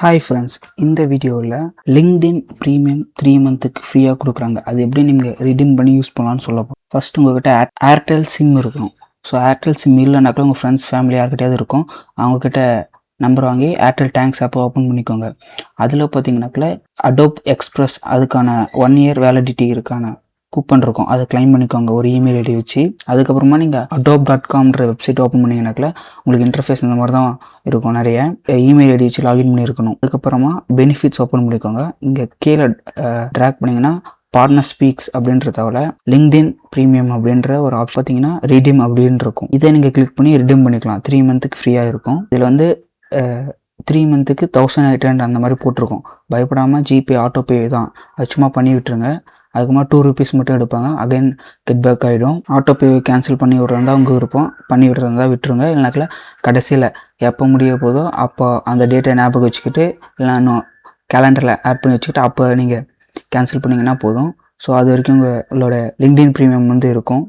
Hi friends, இந்த வீடியோவில் LinkedIn premium 3 மந்த்துக்கு ஃப்ரீயாக கொடுக்குறாங்க. அது எப்படி நீங்கள் ரிடீம் பண்ணி யூஸ் பண்ணலான்னு சொல்ல போகிறோம். ஃபஸ்ட் உங்கள்கிட்ட ஏர்டெல் சிம் இருக்கணும். ஸோ ஏர்டெல் சிம் இல்லைனாக்கா உங்கள் ஃப்ரெண்ட்ஸ் ஃபேமிலி யார்கிட்டயாவது இருக்கும், அவங்கக்கிட்ட நம்பர் வாங்கி ஏர்டெல் தேங்க்ஸ் ஆப்பை ஓப்பன் பண்ணிக்கோங்க. அதில் பார்த்தீங்கன்னாக்கில் அடோப் எக்ஸ்பிரஸ் அதுக்கான 1 இயர் வேலிடிட்டி இருக்கான கூப்பன் இருக்கும், அதை கிளைம் பண்ணிக்கோங்க ஒரு இமெயில் ஐடி வச்சு. அதுக்கப்புறமா நீங்கள் adobe.comன்ற வெப்சைட் ஓப்பன் பண்ணிங்கனாக்கில் உங்களுக்கு இன்டர்ஃபேஸ் இந்த மாதிரி தான் இருக்கும். நிறைய இமெயில் ஐடி வச்சு லாகின் பண்ணியிருக்கணும். அதுக்கப்புறமா பெனிஃபிட்ஸ் ஓப்பன் பண்ணிக்கோங்க. இங்கே கீழே ட்ராக் பண்ணிங்கன்னா பார்ட்னர் ஸ்பீக்ஸ் அப்படின்ற தவிர லிங்க்டின் ப்ரீமியம் அப்படின்ற ஒரு ஆப்ஷன் பார்த்தீங்கன்னா ரிடீம் அப்படின்னு இருக்கும். இதை நீங்கள் கிளிக் பண்ணி ரிடீம் பண்ணிக்கலாம். 3 மந்த்துக்கு ஃப்ரீயாக இருக்கும். இதில் வந்து 3 மந்த்துக்கு 1800 அந்த மாதிரி போட்டிருக்கோம். பயப்படாமல் ஜிபே ஆட்டோபே தான், அது சும்மா பண்ணி விட்டுருங்க. அதுக்குமா 2 rupees மட்டும் எடுப்பாங்க. அகைன் கெட் பேக் ஆகிடும். ஆட்டோபே கேன்சல் பண்ணி விட்றதா உங்கள் விருப்பம், பண்ணி விட்றதா விட்டுருங்க. இல்லைனாக்கில் கடைசியில் எப்போ முடிய போதோ அப்போ அந்த டேட்டை ஞாபகம் வச்சுக்கிட்டு, இல்லை இன்னும் கேலண்டரில் ஆட் பண்ணி வச்சுக்கிட்டு அப்போ நீங்கள் கேன்சல் பண்ணிங்கன்னா போதும். ஸோ அது வரைக்கும் உங்களோட லிங்க்டின் ப்ரீமியம் வந்து இருக்கும்.